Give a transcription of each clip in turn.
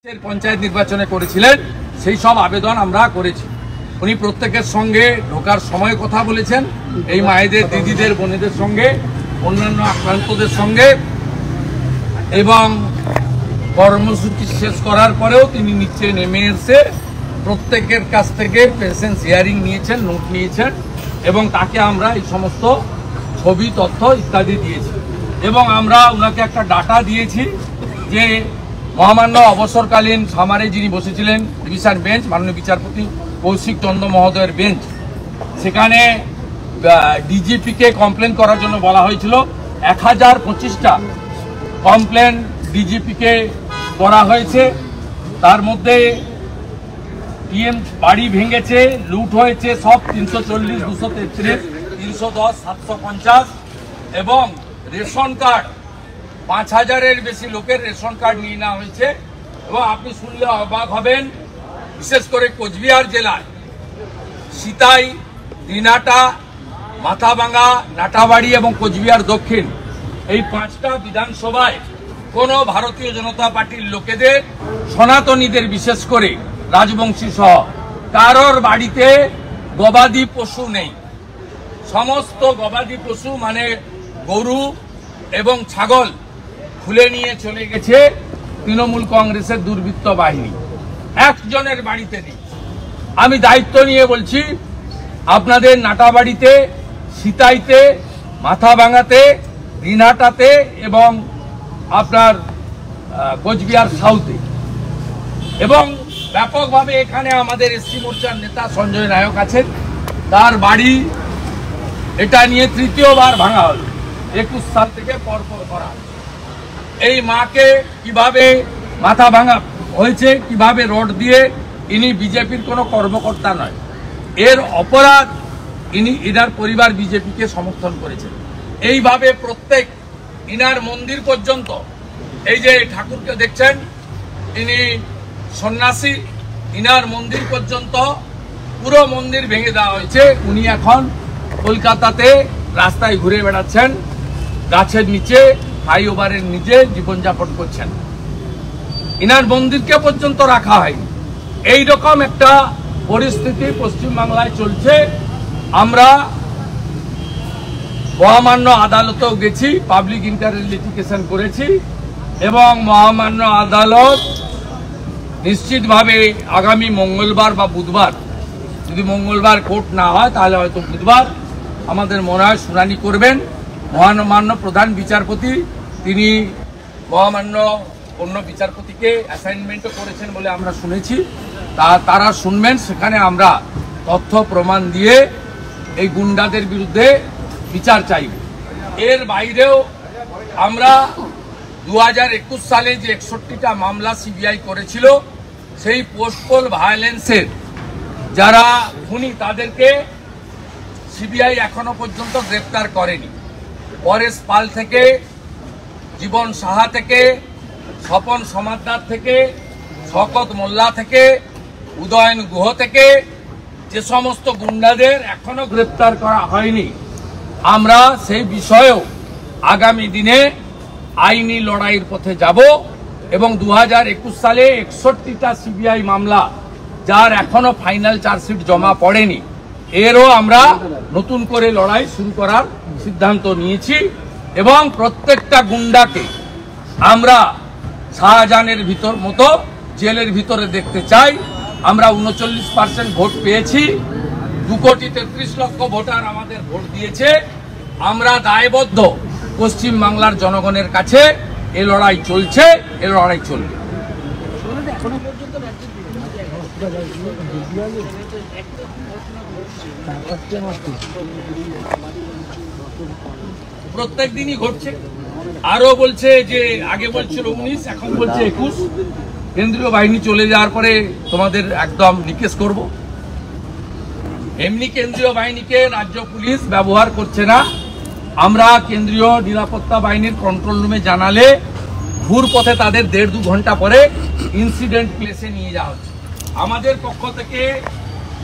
পঞ্চায়েত নির্বাচনে করেছিলেন সেই সব আবেদন আমরা করেছি। উনি প্রত্যেকের সঙ্গে ঢোকার সময় কথা বলেছেন, এই মায়েদের, দিদিদের, বোনেদের সঙ্গে, অন্যান্য আক্রান্তদের সঙ্গে, এবং কর্মসূচি শেষ করার পরেও তিনি নিচে নেমে এসে প্রত্যেকের কাছ থেকে পেশেন্স হিয়ারিং নিয়েছেন, নোট নিয়েছেন, এবং তাকে আমরা এই সমস্ত ছবি, তথ্য ইত্যাদি দিয়েছি। এবং আমরা ওনাকে একটা ডাটা দিয়েছি যে মহামান্য অবসরকালীন সামারে যিনি বসেছিলেন ডিভিশন বেঞ্চ, মাননীয় বিচারপতি কৌশিক চন্দ্র মহোদয়ের বেঞ্চ, সেখানে ডিজিপিকে কমপ্লেন করার জন্য বলা হয়েছিল। 1025টা কমপ্লেন ডিজিপিকে করা হয়েছে। তার মধ্যে পিএম বাড়ি ভেঙেছে, লুট হয়েছে সব 340, 233, 310, 750, এবং রেশন কার্ড 5000-এর বেশি লোকের রেশন কার্ড নিয়ে নেওয়া হয়েছে। এবং আপনি শুনলে অবাক হবেন, বিশেষ করে কোচবিহার জেলায় সিতাই, দিনাটা, মাথাভাঙা, নাটাবাড়ি এবং কোচবিহার দক্ষিণ, এই 5টা বিধানসভায় কোনো ভারতীয় জনতা পার্টির লোকেদের, সনাতনীদের বিশেষ করে রাজবংশী সহ কারোর বাড়িতে গবাদি পশু নেই। সমস্ত গবাদি পশু মানে গরু এবং ছাগল খুলে নিয়ে চলে গেছে তৃণমূল কংগ্রেসের দুর্বৃত্ত বাহিনী। একজনের বাড়িতে নেই। আমি দায়িত্ব নিয়ে বলছি, আপনাদের নাটাবাড়িতে, সিতাইতে, মাথাভাঙাতে, দিনহাটাতে এবং আপনার কোচবিহার সাউথে, এবং ব্যাপকভাবে এখানে আমাদের এসসি মোর্চার নেতা সঞ্জয় নায়ক আছেন, তার বাড়ি এটা নিয়ে তৃতীয়বার ভাঙা হল। 21 সাল থেকে পরপর করা। এই মাকে কিভাবে মাথা ভাঙা হয়েছে, কিভাবে রড দিয়ে, ইনি বিজেপির কোনো কর্মকর্তা নয়, এর অপরাধ ইনার পরিবার বিজেপিকে সমর্থন করেছে। এইভাবে প্রত্যেক ইনার মন্দির পর্যন্ত, এই যে ঠাকুরকে দেখছেন ইনি সন্ন্যাসী, ইনার মন্দির পর্যন্ত পুরো মন্দির ভেঙে দেওয়া হয়েছে। উনি এখন কলকাতাতে রাস্তায় ঘুরে বেড়াচ্ছেন, গাছের নিচে, ফ্লাইওভারের নিচে জীবনযাপন করছেন। ইনার মন্দিরকে পর্যন্ত রাখা হয়নি। এইরকম একটা পরিস্থিতি পশ্চিমবাংলায় চলছে। আমরা মহামান্য আদালতেও গেছি, পাবলিক ইন্টারেস্ট লিটিগেশন করেছি, এবং মহামান্য আদালত নিশ্চিতভাবে আগামী মঙ্গলবার বা বুধবার, যদি মঙ্গলবার কোর্ট না হয় তাহলে হয়তো বুধবার আমাদের মনে হয় শুনানি করবেন। মহামান্য প্রধান বিচারপতি তিনি মহামান্য অন্য বিচারপতিকে অ্যাসাইনমেন্টও করেছেন বলে আমরা শুনেছি, তারা শুনবেন। সেখানে আমরা তথ্য প্রমাণ দিয়ে এই গুন্ডাদের বিরুদ্ধে বিচার চাইব। এর বাইরেও আমরা 2021 সালে যে 61টা মামলা সিবিআই করেছিল, সেই পোস্টপোল ভায়োলেন্সের যারা খুনি তাদেরকে সিবিআই এখনো পর্যন্ত গ্রেপ্তার করেনি। পরেশ পাল থেকে, জীবন সাহা থেকে, স্বপন সমাদ্দার থেকে, শকত মোল্লা থেকে, উদয়ন গুহ থেকে, যে সমস্ত গুন্ডাদের এখনো গ্রেপ্তার করা হয়নি, আমরা সেই বিষয়েও আগামী দিনে আইনি লড়াইয়ের পথে যাব। এবং 2021 সালে 61টা সিবিআই মামলা যার এখনো ফাইনাল চার্জশিট জমা পড়েনি, এরও আমরা নতুন করে লড়াই শুরু করার সিদ্ধান্ত নিয়েছি। এবং প্রত্যেকটা গুন্ডাকে আমরা শাহজাহানের মতো জেলের ভিতরে দেখতে চাই। আমরা 39% ভোট পেয়েছি, 2,33,00,000 ভোটার আমাদের ভোট দিয়েছে। আমরা দায়বদ্ধ পশ্চিমবাংলার জনগণের কাছে। এ লড়াই চলছে, এ লড়াই চলবে। প্রত্যেক দিনই ঘটছে। আরো বলছে যে আগে বলছিল 19, এখন বলছে 21। কেন্দ্রীয় বাহিনী চলে যাওয়ার পরে তোমাদের একদম নিকেশ করব। এমনি কেন্দ্রীয় বাহিনীকে রাজ্য পুলিশ ব্যবহার করছে না। আমরা কেন্দ্রীয় নিরাপত্তা বাহিনীর কন্ট্রোল রুমে জানালে ঘুর পথে তাদের 1.5-2 ঘন্টা পরে ইনসিডেন্ট প্লেসে নিয়ে যাওয়া হচ্ছে। আমাদের পক্ষ থেকে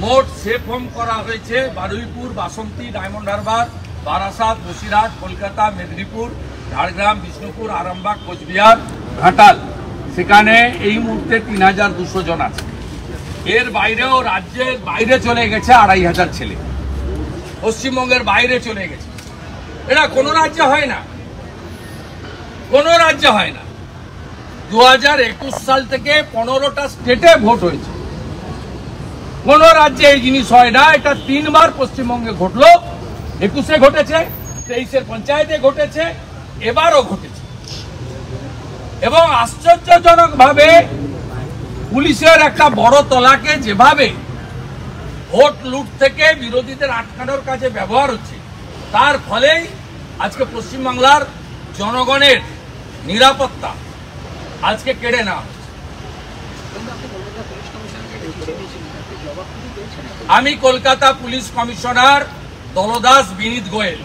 মোট সেফ হোম করা হয়েছে বারুইপুর, বাসন্তী, ডায়মন্ড হারবার, বারাসাত, বসিরহাট, কলকাতা, মেদিনীপুর, ঝাড়গ্রাম, বিষ্ণুপুর, আরামবাগ, কোচবিহার, ঘাটাল। সেখানে এই মুহূর্তে ৩,২০০ জন আছে। এর বাইরেও রাজ্যের বাইরে চলে গেছে ২,৫০০ ছেলে, পশ্চিমবঙ্গের বাইরে চলে গেছে। এটা কোনো রাজ্যে হয় না, কোনো রাজ্যে হয় না। 2021 সাল থেকে 15টা স্টেটে ভোট হয়েছে, কোন রাজ্যে এই জিনিস হয় না। এটা 3 বার পশ্চিমবঙ্গে ঘটলো, 21-এ ঘটেছে, 23-এর পঞ্চায়েতে ঘটেছে, এবারও ঘটেছে। এবং আশ্চর্যজনক ভাবে পুলিশের একটা বড় তলাকে যেভাবে ভোট লুট থেকে বিরোধীদের আটকানোর কাজে ব্যবহার হচ্ছে, তার ফলেই আজকে পশ্চিমবাংলার জনগণের নিরাপত্তা আজকে কেড়ে নেওয়া হচ্ছে। আমি কলকাতা পুলিশ কমিশনার দলদাস বিনীত গোয়েল,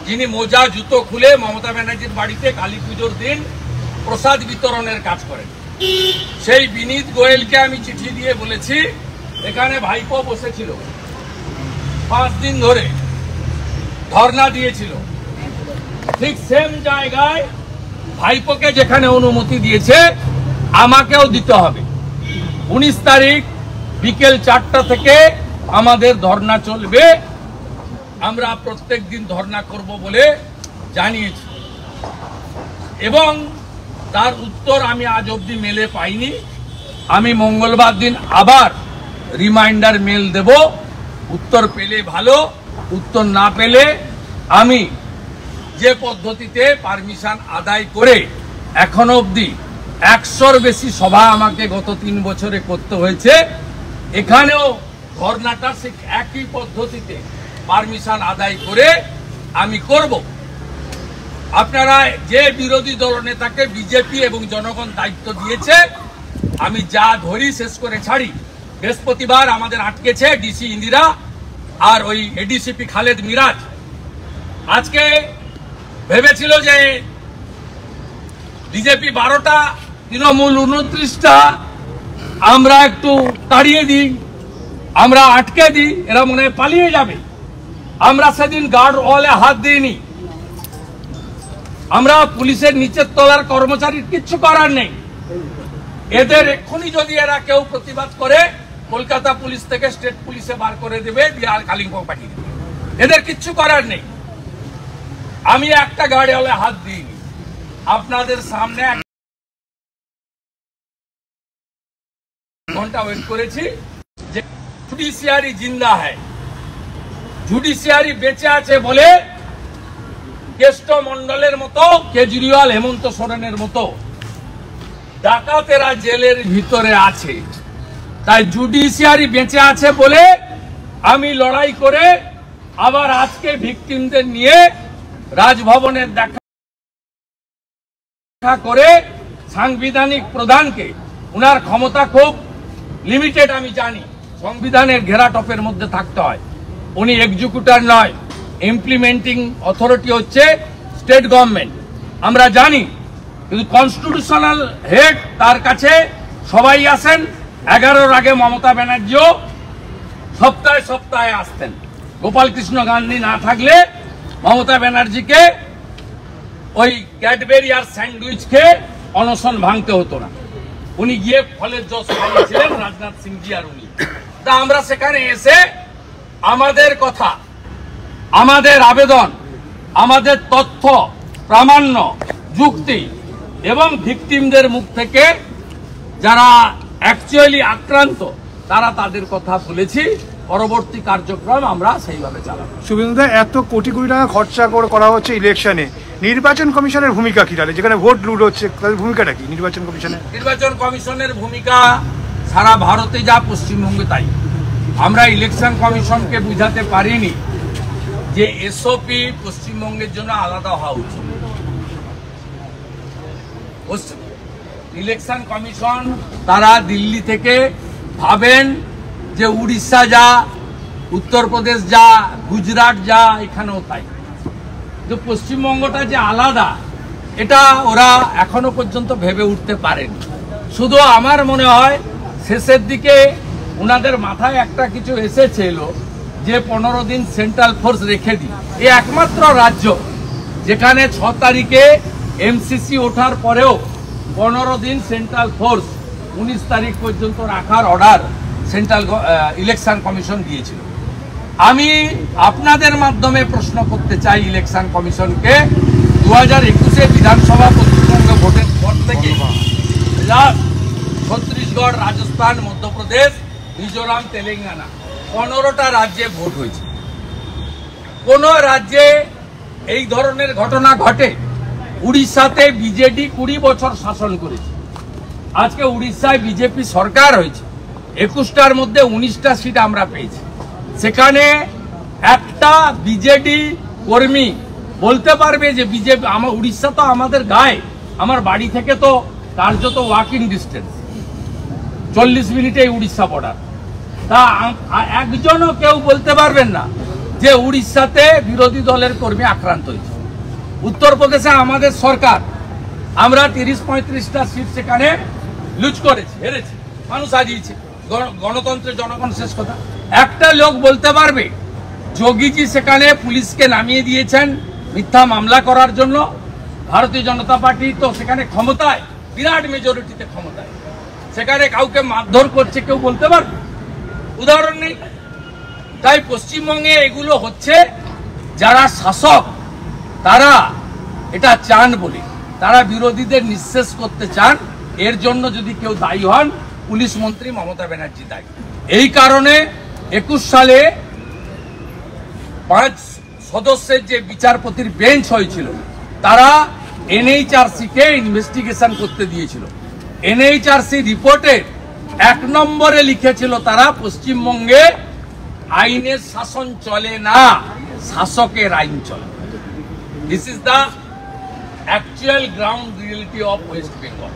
যিনি মোজা জুতো খুলে মমতা ব্যানার্জির বাড়িতে কালী পুজোর দিন প্রসাদ বিতরণের কাজ করেন, সেই বিনীত গোয়েলকে আমি চিঠি দিয়ে বলেছি, এখানে ভাইপো বসেছিল 5 দিন ধরে ধর্ণা দিয়েছিল, ঠিক সেম জায়গায় ভাইপোকে যেখানে অনুমতি দিয়েছে আমাকেও দিতে হবে। 19 তারিখ বিকেল 4টা থেকে আমাদের ধর্ণা চলবে, আমরা প্রত্যেক দিন ধর্ণা করব বলে জানিয়েছি। এবং তার উত্তর আমি আজ অবধি মেলে পাইনি। আমি মঙ্গলবার দিন আবার রিমাইন্ডার মেল দেব, উত্তর পেলে ভালো, উত্তর না পেলে আমি যে পদ্ধতিতে পারমিশন আদায় করে এখনো অবধি 100-র বেশি সভা আমাকে গত 3 বছরে করতে হয়েছে, এখানেও ধর্ণাটা ঠিক একই পদ্ধতিতে পারমিশন আদায় করে আমি করব। আপনারা যে বিরোধী দলনেতাকে বিজেপি এবং জনগণ দায়িত্ব দিয়েছে, আমি যা ধরি শেষ করে ছাড়ি। বৃহস্পতিবার আমাদের আটকেছে ডিসি ইন্দিরা আর ওই এডিসিপি খালেদ মিরাজ। আজকে ভেবেছিল যে বিজেপি 12টা, তৃণমূল 29টা, আমরা একটু তাড়িয়ে দিই, আমরা আটকে দিই, এরা মনে হয় পালিয়ে যাবে। আমরা সেদিন গার্ড ওয়ালে হাত দিইনি। আমরা পুলিশের নিচের তলার কর্মচারীর কিচ্ছু করার নেই। এদের এক্ষুনি যদি এরা কেউ প্রতিবাদ করে, কলকাতা পুলিশ থেকে স্টেট পুলিশে বার করে দেবে, বিহার কালিম্পং পাঠিয়ে দেবে, এদের কিচ্ছু করার নেই। আমি একটা গার্ড ওয়ালে হাত দিইনি। আপনাদের সামনে ঘন্টা ওয়েট করেছি যে জুডিশিয়ারি জিন্দা হ্যায়, জুডিশিয়ারি বেঁচে আছে বলে কেষ্ট মন্ডলের মতো, কেজরিওয়াল হেমন্ত সোরেনের মতো ডাকাতেরা জেলের ভিতরে আছে। তাই জুডিশিয়ারি বেঁচে আছে বলে আমি লড়াই করে আবার আজকে ভিকটিমদের নিয়ে রাজভবনের দেখা করে সাংবিধানিক প্রধানকে, উনার ক্ষমতা খুব লিমিটেড আমি জানি, সংবিধানের ঘেরাটপের মধ্যে থাকতে হয়, উনি এক্সিকিউটর নয়, ইমপ্লিমেন্টিং অথরিটি হচ্ছে স্টেট গভর্নমেন্ট, আমরা জানি। কিন্তু কনস্টিটিউশনাল হেড তার কাছে সবাই আসেন। 11-র আগে মমতা ব্যানার্জিও সপ্তাহে সপ্তাহে আসতেন। গোপাল কৃষ্ণ গান্ধী না থাকলে মমতা ব্যানার্জিকে ওই ক্যাডবেরি আর স্যান্ডউইচ খেয়ে অনশন ভাঙতে হতো না। উনি গিয়ে ফলের জস খাইয়েছিলেন রাজনাথ সিংজি আর উনি। তা আমরা সেখানে এসে আমাদের কথা, আমাদের আবেদন, আমাদের তথ্য, প্রামাণ্য, যুক্তি এবং ভিকটিমদের মুখ থেকে যারা অ্যাকচুয়ালি আক্রান্ত তারা তাদের কথা বলেছি। পরবর্তী কার্যক্রম আমরা সেইভাবে চালাবো। শুভেন্দুদা, এত কোটি কোটি টাকা খরচা করা হচ্ছে ইলেকশনে, নির্বাচন কমিশনের ভূমিকা কি তাহলে? যেখানে ভোট লুট হচ্ছে, তাদের ভূমিকাটা কি নির্বাচন কমিশনের? নির্বাচন কমিশনের ভূমিকা সারা ভারতে যা, পশ্চিমবঙ্গে তাই। আমরা ইলেকশন কমিশনকে বুঝাতে পারিনি যে এসওপি পশ্চিমবঙ্গের জন্য আলাদা হওয়া উচিত। ইলেকশন কমিশন তারা দিল্লি থেকে ভাবেন যে উড়িষ্যা যা, উত্তরপ্রদেশ যা, গুজরাট যা, এখানেও তাই। তো পশ্চিমবঙ্গটা যে আলাদা, এটা ওরা এখনো পর্যন্ত ভেবে উঠতে পারেনি। শুধু আমার মনে হয় শেষের দিকে ওনাদের মাথায় একটা কিছু এসেছিল যে 15 দিন সেন্ট্রাল ফোর্স রেখে দিই। এই একমাত্র রাজ্য যেখানে 6 তারিখে এমসিসি ওঠার পরেও 15 দিন সেন্ট্রাল ফোর্স 19 তারিখ পর্যন্ত রাখার অর্ডার সেন্ট্রাল ইলেকশন কমিশন দিয়েছিল। আমি আপনাদের মাধ্যমে প্রশ্ন করতে চাই ইলেকশন কমিশনকে, 2021-এ বিধানসভা পশ্চিমবঙ্গ ভোটের পর থেকে ছত্তিশগড়, রাজস্থান, মধ্যপ্রদেশ, মিজোরাম, তেলেঙ্গানা 15টা রাজ্যে ভোট হয়েছে। কোন রাজ্যে এই ধরনের ঘটনা ঘটে? উড়িষ্যাতে বিজেডি 20 বছর শাসন করেছে। আজকে উড়িষ্যায় বিজেপি সরকার হয়েছে, 21টার মধ্যে 19টা সিট আমরা পেয়েছি। সেখানে একটা বিজেডি কর্মী বলতে পারবে যে বিজেপি, আমার উড়িষ্যা তো আমাদের গায়ে, আমার বাড়ি থেকে তো কার্যত ওয়াকিং ডিস্টেন্স, 40 মিনিটেই উড়িষ্যা বর্ডার। তা একজনও কেউ বলতে পারবেন না যে উড়িষ্যাতে বিরোধী দলের কর্মী আক্রান্ত হয়েছে। উত্তরপ্রদেশে আমাদের সরকার, আমরা 30-35টা সিট সেখানে লুজ করেছি, হেরেছি, মানুষ হারিয়েছে। গণতন্ত্রের জনগণ শেষ কথা। একটা লোক বলতে পারবে যোগীজি সেখানে পুলিশকে নামিয়ে দিয়েছেন মিথ্যা মামলা করার জন্য? ভারতীয় জনতা পার্টি তো সেখানে ক্ষমতায়, বিরাট মেজরিটিতে ক্ষমতায়, সেখানে কাউকে মারধর করছে কেউ বলতে পারবে? উদাহরণ নেই। তাই পশ্চিমবঙ্গে এগুলো হচ্ছে, যারা শাসক তারা এটা চান বলে, তারা বিরোধীদের নিঃশেষ করতে চান। এর জন্য যদি কেউ দায়ী হন, পুলিশ মন্ত্রী মমতা ব্যানার্জি দায়ী। এই কারণে 21 সালে 5 সদস্যের যে বিচারপতির বেঞ্চ হয়েছিল, তারা NHRC-কে ইনভেস্টিগেশন করতে দিয়েছিল। NHRC রিপোর্টে 1 নম্বরে লিখেছিল তারা, পশ্চিমবঙ্গে আইনের শাসন চলে না, শাসকের আইন চলে। This is the actual ground reality of West Bengal.